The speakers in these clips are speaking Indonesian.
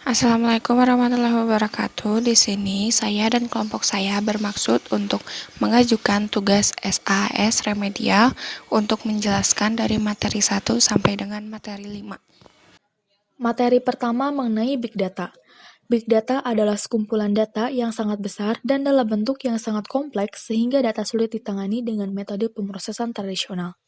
Assalamualaikum warahmatullahi wabarakatuh. Di sini saya dan kelompok saya bermaksud untuk mengajukan tugas SAS remedial untuk menjelaskan dari materi 1 sampai dengan materi 5. Materi pertama mengenai Big Data. Big Data adalah sekumpulan data yang sangat besar dan dalam bentuk yang sangat kompleks sehingga data sulit ditangani dengan metode pemrosesan tradisional.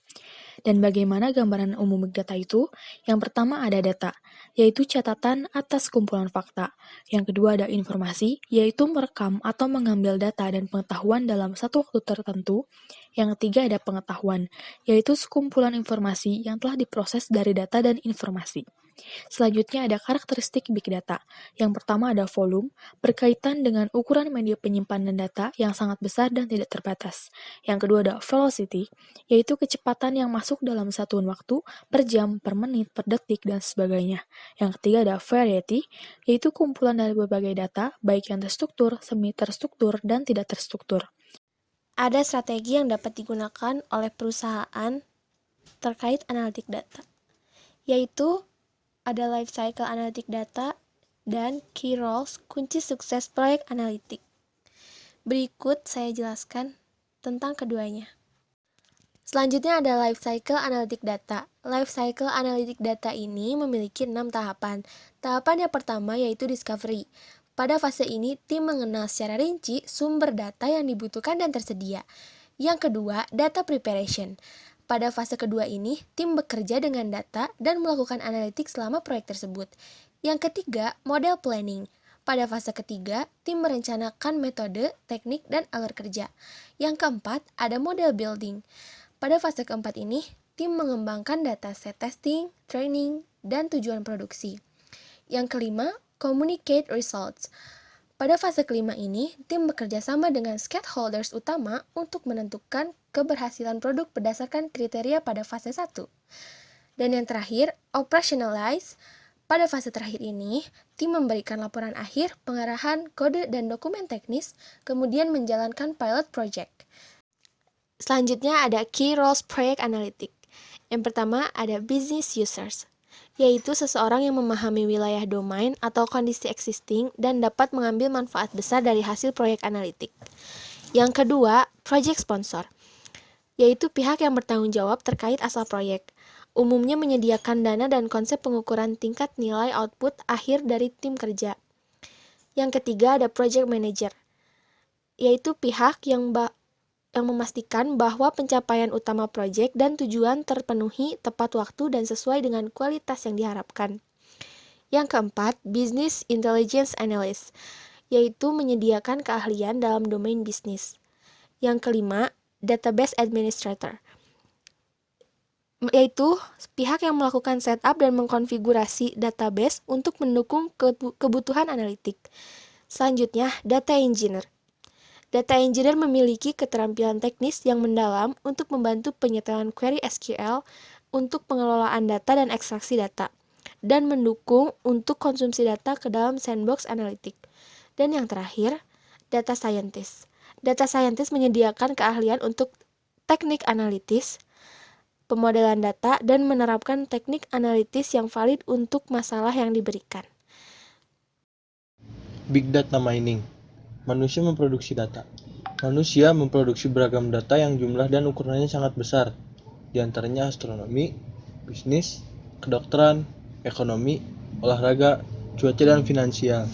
Dan bagaimana gambaran umum Big Data itu? Yang pertama ada data, yaitu catatan atas kumpulan fakta. Yang kedua ada informasi, yaitu merekam atau mengambil data dan pengetahuan dalam satu waktu tertentu. Yang ketiga ada pengetahuan, yaitu sekumpulan informasi yang telah diproses dari data dan informasi. Selanjutnya ada karakteristik Big Data. Yang pertama ada volume, berkaitan dengan ukuran media penyimpanan data yang sangat besar dan tidak terbatas. Yang kedua ada velocity, yaitu kecepatan yang masuk dalam satuan waktu per jam, per menit, per detik, dan sebagainya. Yang ketiga ada variety, yaitu kumpulan dari berbagai data, baik yang terstruktur, semi-terstruktur, dan tidak terstruktur. Ada strategi yang dapat digunakan oleh perusahaan terkait analitik data, yaitu ada life cycle analitik data dan key roles kunci sukses proyek analitik. Berikut saya jelaskan tentang keduanya. Selanjutnya ada life cycle analitik data. Life cycle analitik data ini memiliki 6 tahapan. Tahapan yang pertama yaitu discovery. Pada fase ini, tim mengenal secara rinci sumber data yang dibutuhkan dan tersedia. Yang kedua, data preparation. Pada fase kedua ini, tim bekerja dengan data dan melakukan analitik selama proyek tersebut. Yang ketiga, model planning. Pada fase ketiga, tim merencanakan metode, teknik, dan alur kerja. Yang keempat, ada model building. Pada fase keempat ini, tim mengembangkan dataset testing, training, dan tujuan produksi. Yang kelima, communicate results. Pada fase kelima ini, tim bekerja sama dengan stakeholders utama untuk menentukan keberhasilan produk berdasarkan kriteria pada fase 1. Dan yang terakhir, operationalize. Pada fase terakhir ini, tim memberikan laporan akhir, pengarahan, kode, dan dokumen teknis, kemudian menjalankan pilot project. Selanjutnya ada key roles proyek analitik. Yang pertama ada business users, yaitu seseorang yang memahami wilayah domain atau kondisi existing dan dapat mengambil manfaat besar dari hasil proyek analitik. Yang kedua, project sponsor, yaitu pihak yang bertanggung jawab terkait asal proyek. Umumnya menyediakan dana dan konsep pengukuran tingkat nilai output akhir dari tim kerja. Yang ketiga ada project manager, yaitu pihak yang memastikan bahwa pencapaian utama proyek dan tujuan terpenuhi tepat waktu dan sesuai dengan kualitas yang diharapkan. Yang keempat, Business Intelligence Analyst, yaitu menyediakan keahlian dalam domain bisnis. Yang kelima, Database Administrator, yaitu pihak yang melakukan setup dan mengkonfigurasi database untuk mendukung kebutuhan analitik. Selanjutnya, Data Engineer. Data engineer memiliki keterampilan teknis yang mendalam untuk membantu penyetelan query SQL untuk pengelolaan data dan ekstraksi data, dan mendukung untuk konsumsi data ke dalam sandbox analitik. Dan yang terakhir, data scientist. Data scientist menyediakan keahlian untuk teknik analitis, pemodelan data, dan menerapkan teknik analitis yang valid untuk masalah yang diberikan. Big Data Mining. Manusia memproduksi data. Manusia memproduksi beragam data yang jumlah dan ukurannya sangat besar, di antaranya astronomi, bisnis, kedokteran, ekonomi, olahraga, cuaca, dan finansial.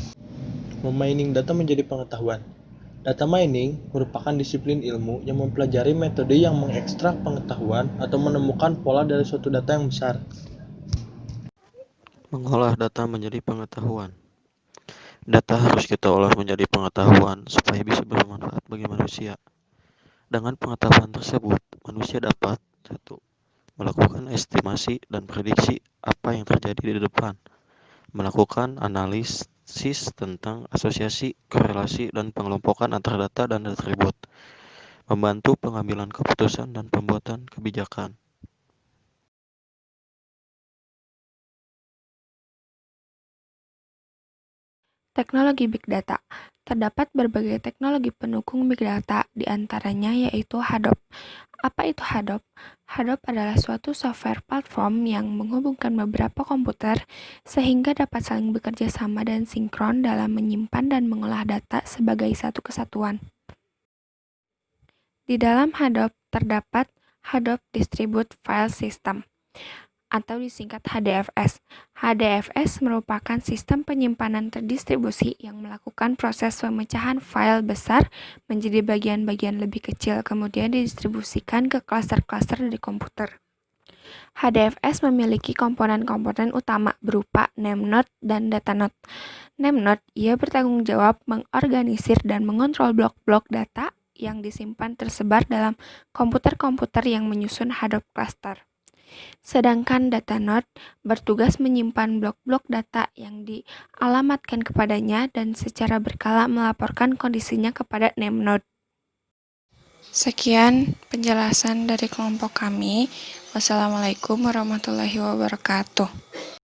Memining data menjadi pengetahuan. Data mining merupakan disiplin ilmu yang mempelajari metode yang mengekstrak pengetahuan atau menemukan pola dari suatu data yang besar. Mengolah data menjadi pengetahuan. Data harus kita olah menjadi pengetahuan supaya bisa bermanfaat bagi manusia. Dengan pengetahuan tersebut, manusia dapat 1. Melakukan estimasi dan prediksi apa yang terjadi di depan, melakukan analisis tentang asosiasi, korelasi, dan pengelompokan antara data dan atribut, membantu pengambilan keputusan dan pembuatan kebijakan. Teknologi Big Data. Terdapat berbagai teknologi pendukung big data, di antaranya yaitu Hadoop. Apa itu Hadoop? Hadoop adalah suatu software platform yang menghubungkan beberapa komputer sehingga dapat saling bekerja sama dan sinkron dalam menyimpan dan mengolah data sebagai satu kesatuan. Di dalam Hadoop terdapat Hadoop Distributed File System atau disingkat HDFS. HDFS merupakan sistem penyimpanan terdistribusi yang melakukan proses pemecahan file besar menjadi bagian-bagian lebih kecil kemudian didistribusikan ke klaster-klaster di komputer. HDFS memiliki komponen-komponen utama berupa namenode dan datanode. Namenode, ia bertanggung jawab mengorganisir dan mengontrol blok-blok data yang disimpan tersebar dalam komputer-komputer yang menyusun Hadoop cluster. Sedangkan datanode bertugas menyimpan blok-blok data yang dialamatkan kepadanya dan secara berkala melaporkan kondisinya kepada namenode. Sekian penjelasan dari kelompok kami. Wassalamualaikum warahmatullahi wabarakatuh.